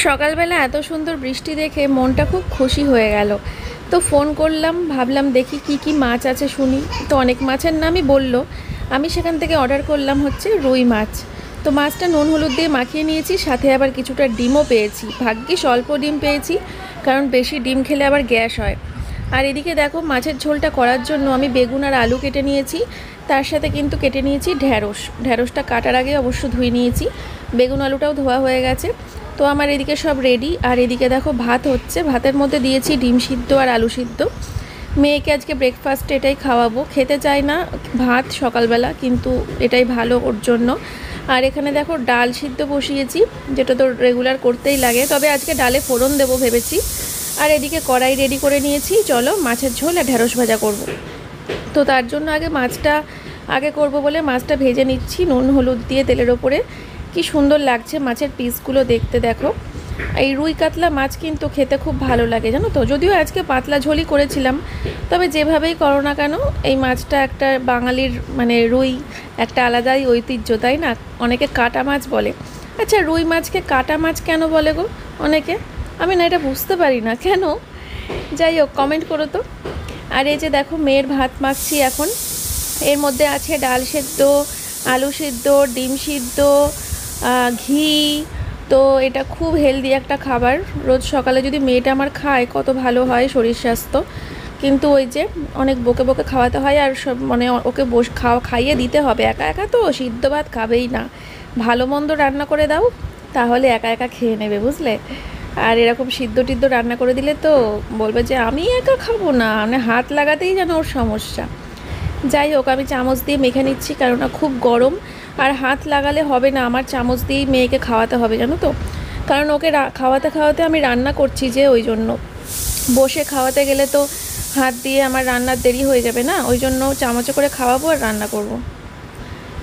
সকালবেলা এত সুন্দর বৃষ্টি দেখে মনটা খুব খুশি হয়ে গেল। তো ফোন করলাম, ভাবলাম দেখি কি কি মাছ আছে শুনি। তো অনেক মাছের নামই বললো। আমি সেখান থেকে অর্ডার করলাম হচ্ছে রুই মাছ। তো মাছটা নুন হলুদ দিয়ে মাখিয়ে নিয়েছি, সাথে আবার কিছুটা ডিমও পেয়েছি। ভাগ্যিস অল্প ডিম পেয়েছি, কারণ বেশি ডিম খেলে আবার গ্যাস হয়। আর এদিকে দেখো মাছের ঝোলটা করার জন্য আমি বেগুন আর আলু কেটে নিয়েছি, তার সাথে কিন্তু কেটে নিয়েছি ঢ্যাঁড়স। ঢ্যাঁড়সটা কাটার আগে অবশ্য ধুয়ে নিয়েছি, বেগুন আলুটাও ধোয়া হয়ে গেছে। তো আমার এদিকে সব রেডি। আর এদিকে দেখো ভাত হচ্ছে, ভাতের মধ্যে দিয়েছি ডিম সিদ্ধ আর আলু সিদ্ধ। মেয়েকে আজকে ব্রেকফাস্টে এটাই খাওয়াবো, খেতে চাই না ভাত সকালবেলা, কিন্তু এটাই ভালো ওর জন্য। আর এখানে দেখো ডাল সিদ্ধ বসিয়েছি, যেটা তো রেগুলার করতেই লাগে, তবে আজকে ডালে ফোড়ন দেবো ভেবেছি। আর এদিকে কড়াই রেডি করে নিয়েছি, চলো মাছের ঝোল আর ঢ্যাঁড়স ভাজা করব। তো তার জন্য মাছটা করব বলে মাছটা ভেজে নিচ্ছি নুন হলুদ দিয়ে তেলের ওপরে। কি সুন্দর লাগছে মাছের পিসগুলো দেখতে, দেখো। এই রুই কাতলা মাছ কিন্তু খেতে খুব ভালো লাগে, জানো তো। যদিও আজকে পাতলা ঝোলই করেছিলাম, তবে যেভাবেই করো না কেন এই মাছটা একটা বাঙালির রুই একটা আলাদাই ঐতিহ্য, তাই না? অনেকে কাটা মাছ বলে। আচ্ছা, রুই মাছকে কাটা মাছ কেন বলে গো অনেকে? আমি না এটা বুঝতে পারি না কেন। যাই হোক, কমেন্ট করো তো। আর এই যে দেখো মেয়ের ভাত মাখছি এখন। এর মধ্যে আছে ডাল সেদ্ধ, আলু সিদ্ধ, ডিম সিদ্ধ, ঘি। তো এটা খুব হেলদি একটা খাবার, রোজ সকালে যদি মেয়েটা আমার খায় কত ভালো হয় শরীর স্বাস্থ্য। কিন্তু ওই যে অনেক বকে বকে খাওয়াতে হয়, আর সব ওকে খাইয়ে দিতে হবে। একা একা তো সিদ্ধ ভাত খাবেই না, ভালো মন্দ রান্না করে দাও তাহলে একা একা খেয়ে নেবে, বুঝলে। আর এরকম সিদ্ধ টিদ্ধ রান্না করে দিলে তো বলবে যে আমি একা খাবো না, হাত লাগাতেই যেন ওর সমস্যা। যাই হোক, আমি চামচ দিয়ে মেখে নিচ্ছি, কারণ খুব গরম। আর হাত লাগালে হবে না, আমার চামচ দিয়েই মেয়েকে খাওয়াতে হবে, জানো তো। কারণ ওকে খাওয়াতে খাওয়াতে আমি রান্না করছি যে, ওই জন্য। বসে খাওয়াতে গেলে তো হাত দিয়ে আমার রান্নার দেরি হয়ে যাবে না, ওই জন্য চামচে করে খাওয়াবো আর রান্না করব।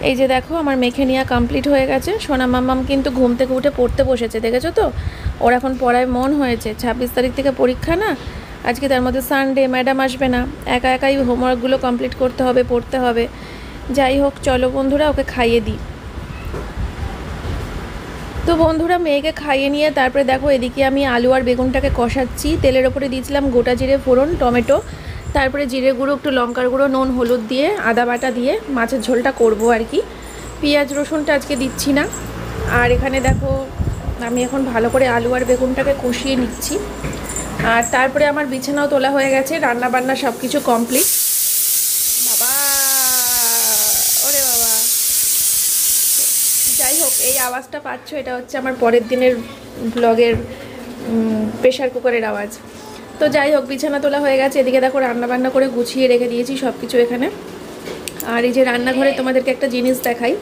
এই যে দেখো আমার মেখে নেওয়া কমপ্লিট হয়ে গেছে। সোনা মাম্মাম কিন্তু ঘুম থেকে উঠে পড়তে বসেছে, দেখেছো তো। ওর এখন পড়ায় মন হয়েছে, 26 তারিখ থেকে পরীক্ষা না আজকে, তার মধ্যে সানডে, ম্যাডাম আসবে না, একা একাই হোমওয়ার্কগুলো কমপ্লিট করতে হবে, পড়তে হবে। যাই হোক, চলো বন্ধুরা ওকে খাইয়ে দিই। তো বন্ধুরা মেয়েকে খাইয়ে নিয়ে তারপরে দেখো এদিকে আমি আলু আর বেগুনটাকে কষাচ্ছি। তেলের ওপরে দিয়েছিলাম গোটা জিরে ফোড়ন, টমেটো, তারপরে জিরে গুঁড়ো, একটু লঙ্কার গুঁড়ো, নুন হলুদ দিয়ে আদা বাটা দিয়ে মাছের ঝোলটা করবো আর কি। পেঁয়াজ রসুনটা আজকে দিচ্ছি না। আর এখানে দেখো আমি এখন ভালো করে আলু আর বেগুনটাকে কষিয়ে নিচ্ছি। আর তারপরে আমার বিছানাও তোলা হয়ে গেছে, রান্না বান্না সব কিছু কমপ্লিট। বাবা, ওরে বাবা। যাই হোক, এই আওয়াজটা পাচ্ছ, এটা হচ্ছে আমার পরের দিনের ব্লগের প্রেশার কুকারের আওয়াজ। তো যাই হোক, বিছানা তোলা হয়ে গেছে। এদিকে দেখো রান্না বান্না করে গুছিয়ে রেখে দিয়েছি সব কিছু এখানে। আর এই যে রান্নাঘরে তোমাদেরকে একটা জিনিস দেখাই।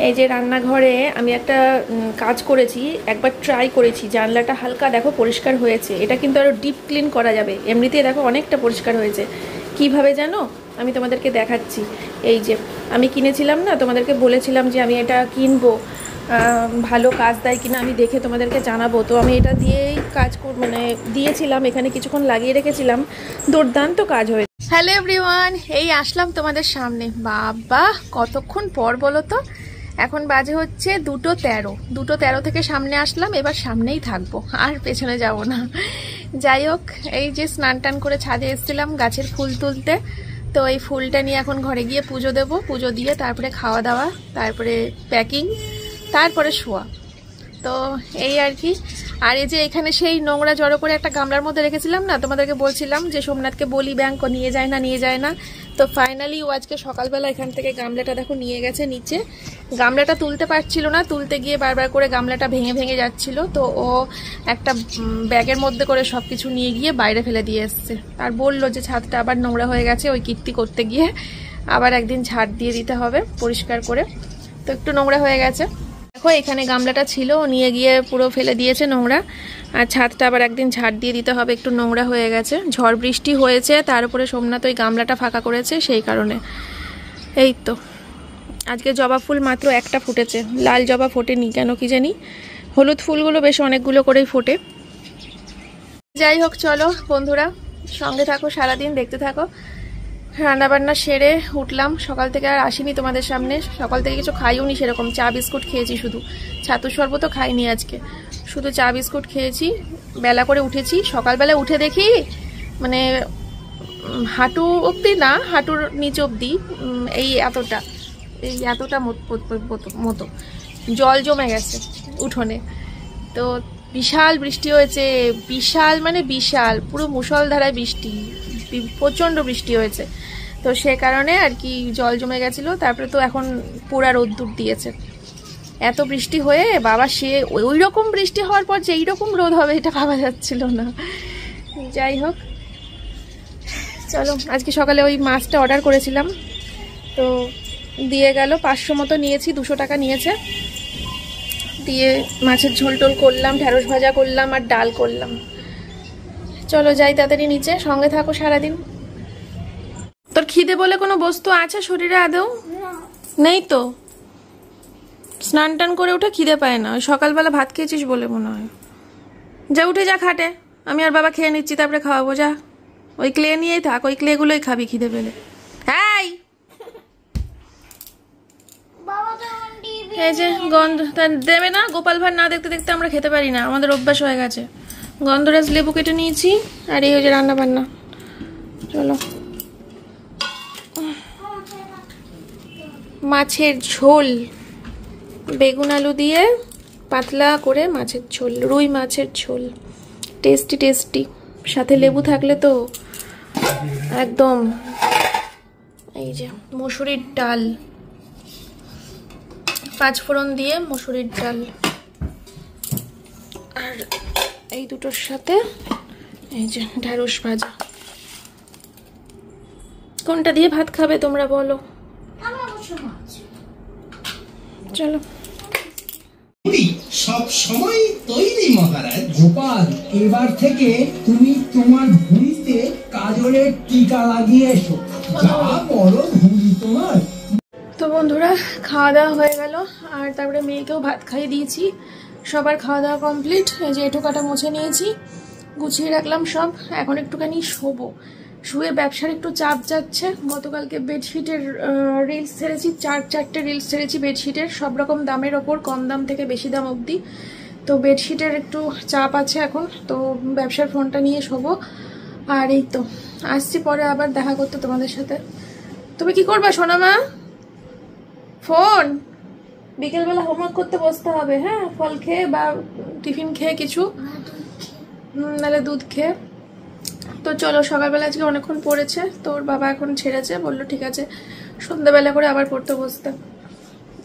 এই যে রান্নাঘরে আমি একটা কাজ করেছি, একবার ট্রাই করেছি। জানলাটা হালকা দেখো পরিষ্কার হয়েছে, এটা কিন্তু আরও ডিপ ক্লিন করা যাবে। এমনিতেই দেখো অনেকটা পরিষ্কার হয়েছে। কিভাবে জানো? আমি তোমাদেরকে দেখাচ্ছি। এই যে আমি কিনেছিলাম না, তোমাদেরকে বলেছিলাম যে আমি এটা কিনবো, ভালো কাজ দেয় কিনা আমি দেখে তোমাদেরকে জানাবো। তো আমি এটা দিয়েই কাজ দিয়েছিলাম, এখানে কিছুক্ষণ লাগিয়ে রেখেছিলাম, দুর্দান্ত কাজ হয়েছে। হ্যালো এভরিওয়ান, এই আসলাম তোমাদের সামনে। বাবা কতক্ষণ পর বলো তো। এখন বাজে হচ্ছে 2:13, 2:13 থেকে সামনে আসলাম। এবার সামনেই থাকবো, আর পেছনে যাব না। যাই হোক, এই যে স্নান টান করে ছাদে এসেছিলাম গাছের ফুল তুলতে। তো এই ফুলটা নিয়ে এখন ঘরে গিয়ে পুজো দেবো, পুজো দিয়ে তারপরে খাওয়া দাওয়া, তারপরে প্যাকিং, তারপরে শোয়া। তো এই আর কি। আর এই যে এখানে সেই নোংরা জড়ো করে একটা গামলার মধ্যে রেখেছিলাম না, তোমাদেরকে বলছিলাম যে সোমনাথকে বলি ব্যাংক নিয়ে যায় না। তো ফাইনালি ও আজকে সকালবেলা এখান থেকে গামলাটা দেখো নিয়ে গেছে নিচে। গামলাটা তুলতে পারছিল না, তুলতে গিয়ে বারবার করে গামলাটা ভেঙে ভেঙে যাচ্ছিল। তো ও একটা ব্যাগের মধ্যে করে সব কিছু নিয়ে গিয়ে বাইরে ফেলে দিয়ে এসছে। আর বললো যে ছাদটা আবার নোংরা হয়ে গেছে, ওই কীর্তি করতে গিয়ে আবার একদিন ঝাড় দিয়ে দিতে হবে পরিষ্কার করে। তো একটু নোংরা হয়ে গেছে। দেখো এখানে গামলাটা ছিল, নিয়ে গিয়ে পুরো ফেলে দিয়েছে নোংরা। আর ছাদটা আবার একদিন ঝাড় দিয়ে দিতে হবে, একটু নোংরা হয়ে গেছে। ঝড় বৃষ্টি হয়েছে, তার উপরে সোমনাথ ওই গামলাটা ফাঁকা করেছে, সেই কারণে। এই তো আজকে জবা ফুল মাত্র একটা ফুটেছে, লাল জবা ফোটেনি কেন কি জানি। হলুদ ফুলগুলো বেশ অনেকগুলো করেই ফোটে। যাই হোক, চলো বন্ধুরা সঙ্গে থাকো, সারাদিন দেখতে থাকো। রান্নাবান্না সেরে উঠলাম, সকাল থেকে আর আসিনি তোমাদের সামনে, সকাল থেকে কিছু খাইও নি সেরকম, চা বিস্কুট খেয়েছি শুধু, ছাতু শরবতও খাইনি আজকে, শুধু চা বিস্কুট খেয়েছি। বেলা করে উঠেছি, সকালবেলা উঠে দেখি মানে হাঁটু অবধি না, হাঁটুর নিচ অবধি এই এতটা মতো জল জমে গেছে উঠোনে। তো বিশাল বৃষ্টি হয়েছে, বিশাল মানে বিশাল, পুরো মুষলধারায় বৃষ্টি, প্রচণ্ড বৃষ্টি হয়েছে। তো সে কারণে আর কি জল জমে গেছিলো। তারপরে তো এখন পুরা রোদ্দুর দিয়েছে। এত বৃষ্টি হয়ে বাবা, সে ওই রকম বৃষ্টি হওয়ার পর যে এইরকম রোদ হবে এটা ভাবা যাচ্ছিল না। যাই হোক, চলো আজকে সকালে ওই মাছটা অর্ডার করেছিলাম, তো দিয়ে গেল, 500 মতো নিয়েছি, 200 টাকা নিয়েছে। দিয়ে মাছের ঝোল টোল করলাম, ঢেঁড়স ভাজা করলাম আর ডাল করলাম। চলো যাই তাড়াতাড়ি নিচে, সঙ্গে থাকো সারাদিন। তোর খিদে বলে কোনো বস্তু আছে শরীরে আদৌ? নেই তো। স্নান টান করে উঠে খিদে পায় না, ওই সকালবেলা ভাত খেয়েছিস বলে মনে হয়। যা উঠে যা খাটে, আমি আর বাবা খেয়ে নিচ্ছি, তারপরে খাওয়াবো। যা, ওই ক্লে নিয়েই থাক, ওই ক্লেগুলোই খাবি খিদে পেলে। হ্যাঁ, এই যে গন্ধ দেবে না, গোপাল ভাঁড় না দেখতে দেখতে আমরা খেতে পারি না, আমাদের অভ্যাস হয়ে গেছে। গন্ধরাজ লেবু কেটে নিয়েছি, আর এই হচ্ছে রান্না বান্না। চলো, মাছের ঝোল, বেগুন আলু দিয়ে পাতলা করে মাছের ঝোল, রুই মাছের ঝোল, টেস্টি টেস্টি, সাথে লেবু থাকলে তো একদম। এই যে মসুরির ডাল, 5 ফোড়ন দিয়ে মসুরির ডাল, আর এই দুটোর সাথে এই যে ঢেঁড়স ভাজা। কোনটা দিয়ে ভাত খাবে তোমরা বলো? চলো। সব সময় তৈরি মহারাজ। গোপাল, এবার থেকে তুমি তোমার ভুঁড়িতে কাজলের টিকা লাগিয়ে এসো, যা বড় ভুঁড়ি তোমার। তো বন্ধুরা, খাওয়া দাওয়া হয়ে গেল, আর তারপরে মেয়েকেও ভাত খাইয়ে দিয়েছি। সবার খাওয়া দাওয়া কমপ্লিট। এই যে এঁঠোকাটা মুছে নিয়েছি, গুছিয়ে রাখলাম সব। এখন একটুখানি শোবো, শুয়ে ব্যবসার একটু চাপ যাচ্ছে। গতকালকে বেডশিটের রিলস ছেড়েছি, 4-4টে রিলস ছেড়েছি বেডশিটের, সব রকম দামের ওপর, কম দাম থেকে বেশি দাম অবধি। তো বেডশিটের একটু চাপ আছে এখন, তো ব্যবসার ফোনটা নিয়ে শোবো। আর এই তো আসছি পরে আবার দেখা করতে তোমাদের সাথে। তুমি কি করবা সোনামা? ফোন বিকেলবেলা হোমওয়ার্ক করতে বসতে হবে, হ্যাঁ, ফল খেয়ে বা টিফিন খেয়ে কিছু, নাহলে দুধ খেয়ে। তো চলো, সকালবেলা আজকে অনেকক্ষণ পড়েছে, তো ওর বাবা এখন ছেড়েছে, বললো ঠিক আছে সন্ধ্যাবেলা করে আবার পড়তে বসতে।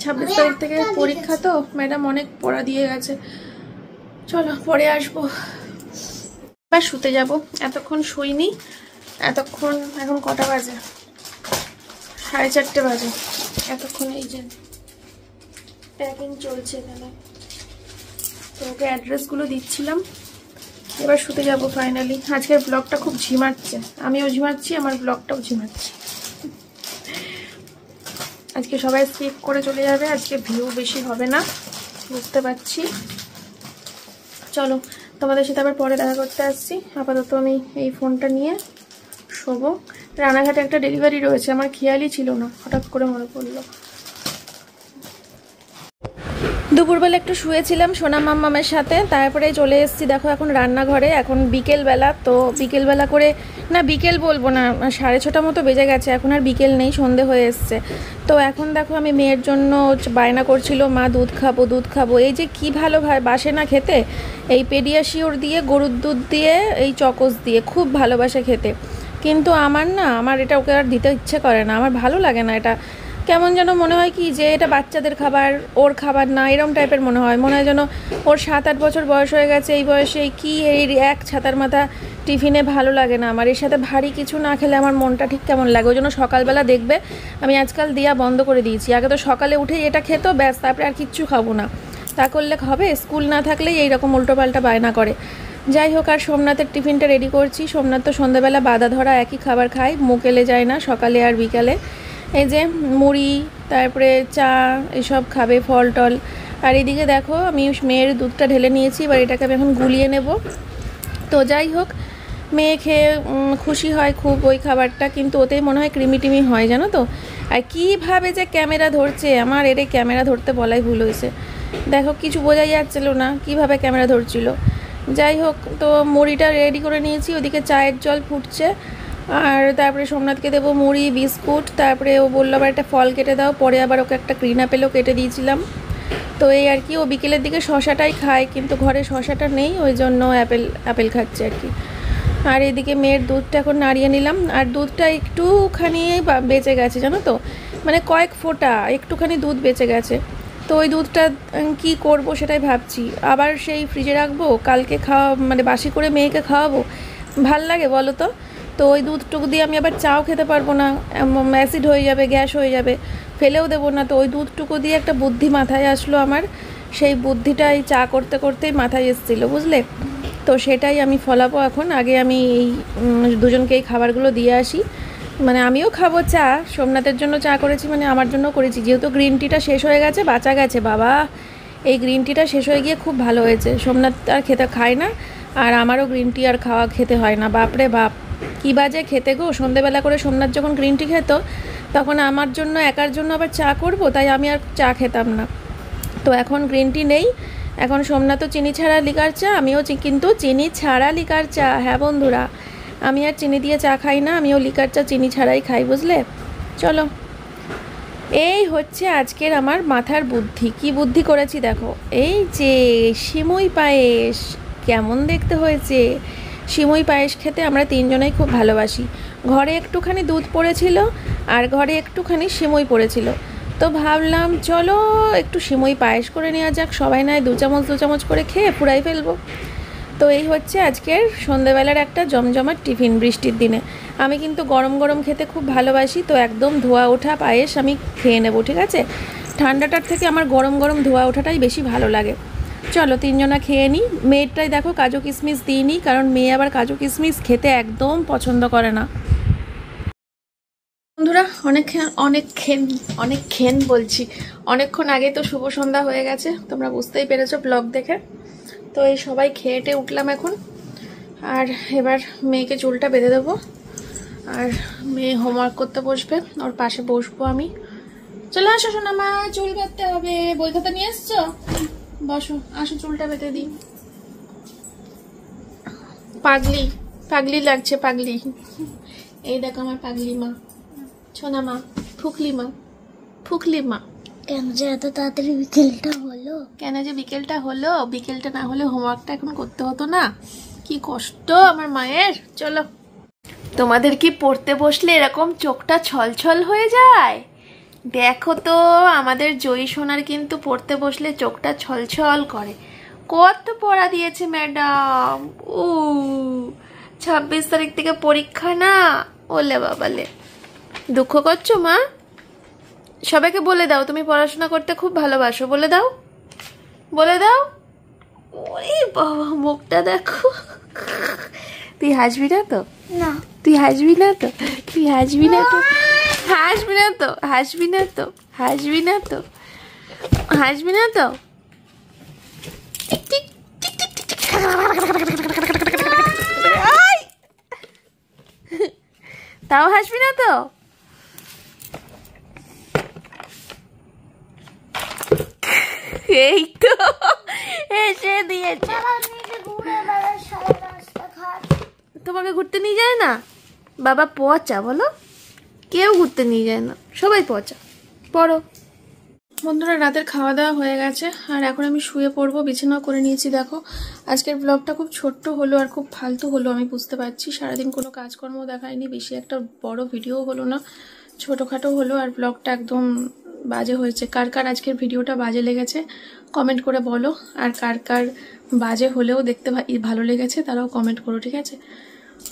26 তারিখ থেকে পরীক্ষা, তো ম্যাডাম অনেক পড়া দিয়ে গেছে। চলো পরে আসবো, এবার শুতে যাব। এতক্ষণ শুইনি, এতক্ষণ, এখন কটা বাজে? 4:30 বাজে। এতক্ষণ এই যে প্যাকিং চলছে এখানে, তো ওকে অ্যাড্রেসগুলো দিচ্ছিলাম। এবার শুতে যাব ফাইনালি। আজকের ব্লগটা খুব ঝিমাচ্ছে, আমিও ঝিমাচ্ছি, আমার ব্লগটাও ঝিমাচ্ছে। আজকে সবাই স্কিপ করে চলে যাবে, আজকে ভিউ বেশি হবে না, বুঝতে পারছি। চলো তোমাদের সাথে আবার পরে দেখা করতে আসছি। আপাতত আমি এই ফোনটা নিয়ে শোবো। রানাঘাটে একটা ডেলিভারি রয়েছে, আমার খেয়ালই ছিল না, হঠাৎ করে মনে পড়লো। দুপুরবেলা একটু শুয়েছিলাম সোনা মাম্মামের সাথে, তারপরে চলে এসেছি দেখো এখন রান্নাঘরে। এখন বিকেলবেলা, তো বিকেলবেলা করে না, বিকেল বলবো না, 6:30 মতো বেজে গেছে, এখন আর বিকেল নেই, সন্ধে হয়ে এসছে। তো এখন দেখো আমি মেয়ের জন্য বায়না করছিল, মা দুধ খাবো দুধ খাবো। এই যে কি ভালো বাসে না খেতে, এই পেডিয়াশিওর দিয়ে, গরুর দুধ দিয়ে, এই চকোস দিয়ে খুব ভালোবাসে খেতে। কিন্তু আমার না, আমার এটা ওকে আর দিতে ইচ্ছে করে না, আমার ভালো লাগে না। এটা কেমন যেন মনে হয় কি যে এটা বাচ্চাদের খাবার, ওর খাবার না, এরম টাইপের মনে হয়। মনে হয় যেন ওর 7-8 বছর বয়স হয়ে গেছে, এই বয়সে কি এই এক ছাতার মাথা টিফিনে ভালো লাগে না আমার। এর সাথে ভারী কিছু না খেলে আমার মনটা ঠিক কেমন লাগে। ওই জন্য সকালবেলা দেখবে আমি আজকাল দেওয়া বন্ধ করে দিয়েছি। আগে তো সকালে উঠেই এটা খেত, ব্যাস, তারপরে আর কিচ্ছু খাবো না। তা করলে হবে? স্কুল না থাকলেই এইরকম উল্টোপাল্টা বায়না করে। যাই হোক, আর সোমনাথের টিফিনটা রেডি করছি। সোমনাথ তো সন্ধ্যাবেলা বাঁধা ধরা একই খাবার খায়, মুকেলে যায় না, সকালে আর বিকালে। এই যে মুড়ি, তারপরে চা, এসব খাবে, ফল টল। আর এদিকে দেখো আমি মেয়ের দুধটা ঢেলে নিয়েছি, এবার এটাকে আমি এখন গুলিয়ে নেব। তো যাই হোক, মেয়ে খেয়ে খুশি হয় খুব ওই খাবারটা, কিন্তু ওতেই মনে হয় ক্রিমি টিমি হয় জানো তো। আর কীভাবে যে ক্যামেরা ধরছে, আমার এর ক্যামেরা ধরতে বলাই ভুল হয়েছে। দেখো কিছু বোঝাই যাচ্ছিলো না কীভাবে ক্যামেরা ধরছিল। যাই হোক, তো মুড়িটা রেডি করে নিয়েছি, ওদিকে চায়ের জল ফুটছে। আর তারপরে সোমনাথকে দেবো মুড়ি বিস্কুট, তারপরে ও বললো আবার একটা ফল কেটে দাও, পরে আবার ওকে একটা গ্রিন আপেলও কেটে দিয়েছিলাম। তো এই আর কি, ও বিকেলের দিকে শশাটাই খায়, কিন্তু ঘরে শশাটা নেই, ওই জন্য আপেল খাচ্ছে আর কি। আর এদিকে মেয়ের দুধটা এখন নাড়িয়ে নিলাম, আর দুধটা একটুখানি বেঁচে গেছে জানো তো, মানে কয়েক ফোঁটা একটুখানি দুধ বেঁচে গেছে। তো ওই দুধটা কি করব সেটাই ভাবছি, আবার সেই ফ্রিজে রাখবো, কালকে খাওয়া মানে বাসি করে মেয়েকে খাওয়াবো, ভাল লাগে বলো তো। তো ওই দুধটুকু দিয়ে আমি আবার চাও খেতে পারবো না, অ্যাসিড হয়ে যাবে, গ্যাস হয়ে যাবে, ফেলেও দেবো না। তো ওই দুধটুকু দিয়ে একটা বুদ্ধি মাথায় আসলো আমার, সেই বুদ্ধিটাই চা করতে করতেই মাথায় এসেছিলো বুঝলে। তো সেটাই আমি ফলাবো এখন। আগে আমি এই দুজনকে এই খাবারগুলো দিয়ে আসি, মানে আমিও খাবো চা, সোমনাথের জন্য চা করেছি, মানে আমার জন্য করেছি, যেহেতু গ্রিন টিটা শেষ হয়ে গেছে, বাঁচা গেছে বাবা। এই গ্রিন টিটা শেষ হয়ে গিয়ে খুব ভালো হয়েছে, সোমনাথ আর খেতে খায় না, আর আমারও গ্রিন টি আর খেতে হয় না। বাপরে বাপ, কী বাজে খেতে গো। সন্ধেবেলা করে সোমনাথ যখন গ্রিন টি খেত, তখন আমার জন্য একার জন্য আবার চা করব, তাই আমি আর চা খেতাম না। তো এখন গ্রিন টি নেই, এখন সোমনাথও চিনি ছাড়া লিকার চা, আমিও কিন্তু চিনি ছাড়া লিকার চা। হ্যাঁ বন্ধুরা, আমি আর চিনি দিয়ে চা খাই না, আমিও লিকার চা চিনি ছাড়াই খাই বুঝলে। চলো, এই হচ্ছে আজকের আমার মাথার বুদ্ধি। কি বুদ্ধি করেছি দেখো, এই যে সিমুই পায়েস, কেমন দেখতে হয়েছে। সিমুই পায়েস খেতে আমরা তিনজনেই খুব ভালোবাসি। ঘরে একটুখানি দুধ পড়েছিল, আর ঘরে একটুখানি সিমুই পড়েছিল, তো ভাবলাম চলো একটু সিমুই পায়েস করে নেওয়া যাক, সবাই নয় দু চামচ করে খেয়ে পুরাই ফেলবো। তো এই হচ্ছে আজকের সন্ধ্যেবেলার একটা জমজমাট টিফিন বৃষ্টির দিনে। আমি কিন্তু গরম গরম খেতে খুব ভালোবাসি, তো একদম ধোয়া ওঠা পায়েস আমি খেয়ে নেবো, ঠিক আছে। ঠান্ডাটার থেকে আমার গরম গরম ধোয়া ওঠাটাই বেশি ভালো লাগে। চলো তিনজনা খেয়ে নিই। মেয়েরটাই দেখো কাজু কিশমিশ দিইনি, কারণ মেয়ে আবার কাজু কিশমিশ খেতে একদম পছন্দ করে না। বন্ধুরা, অনেকক্ষণ বলছি, অনেকক্ষণ আগে তো শুভ সন্ধ্যা হয়ে গেছে, তোমরা বুঝতেই পেরেছো ব্লগ দেখে। তো এই সবাই খেয়েটে উঠলাম এখন, আর এবার মেয়েকে চুলটা বেঁধে দেবো, আর মেয়ে হোমওয়ার্ক করতে বসবে, ওর পাশে বসবো আমি। চলে আসো শোনা মা, চুল বাঁধতে হবে, বই খাতা নিয়ে এসছো, বসো, আসো চুলটা বেঁধে দিই। পাগলি পাগলি লাগছে, পাগলি। এই দেখো আমার পাগলি মা, সোনা মা, ফুকলি মা। কেন যে এত তাড়াতাড়ি বিকেলটা হলো? কেন যে বিকেলটা হলো? বিকেলটা না হলে হোমওয়ার্কটা এখন করতে হতো না, কি কষ্ট আমার মায়ের। চলো, তোমাদের কি পড়তে বসলে এরকম চোখটা ছলছল হয়ে যায়? দেখো তো, আমাদের জয়ী সোনার কিন্তু পড়তে বসলে চোখটা ছলছল করে। কত পড়া দিয়েছে ম্যাডাম। 26 তারিখ থেকে পরীক্ষা না, ওলে বাবালে। দুঃখ করছো মা? সবাইকে বলে দাও তুমি পড়াশোনা করতে খুব ভালোবাসো, বলে দাও। ওরে বাবা, মুখটা দেখো। তুই হাসবি না তো? না, তুই হাসবি না তো? তাও হাসবি না তো? এই তো এসে দিয়েছে। তোমাকে ঘুরতে নিয়ে যায় না বাবা? পচা বলো, কেউ ঘুরতে নিয়ে যায় না, সবাই পচা। পড়ো। বন্ধুরা, রাতের খাওয়া দাওয়া হয়ে গেছে, আর এখন আমি শুয়ে পড়বো, বিছানাও করে নিয়েছি। দেখো আজকের ব্লগটা খুব ছোট্ট হলো আর খুব ফালতু হলো, আমি বুঝতে পারছি। সারাদিন কোনো কাজকর্ম দেখায়নি, বেশি একটা বড় ভিডিও হলো না, ছোটোখাটো হলো, আর ব্লগটা একদম বাজে হয়েছে। কার কার আজকের ভিডিওটা বাজে লেগেছে কমেন্ট করে বলো, আর কার কার বাজে হলেও দেখতে ভালো লেগেছে তারাও কমেন্ট করো, ঠিক আছে।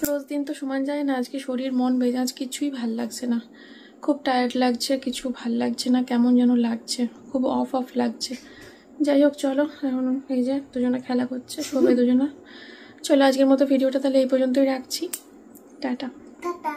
রোজ দিন তো সমান যায় না, আজকে শরীর মন মেজাজ কিছুই ভাল লাগছে না, খুব টায়ার্ড লাগছে, কিছু ভাল লাগছে না, কেমন যেন লাগছে, খুব অফ লাগছে। যাই হোক চলো, এখন এই যে দুজনে খেলা করছে, শোবে দুজনা। চলো আজকের মতো ভিডিওটা তাহলে এই পর্যন্তই রাখছি, টাটা। টাটা।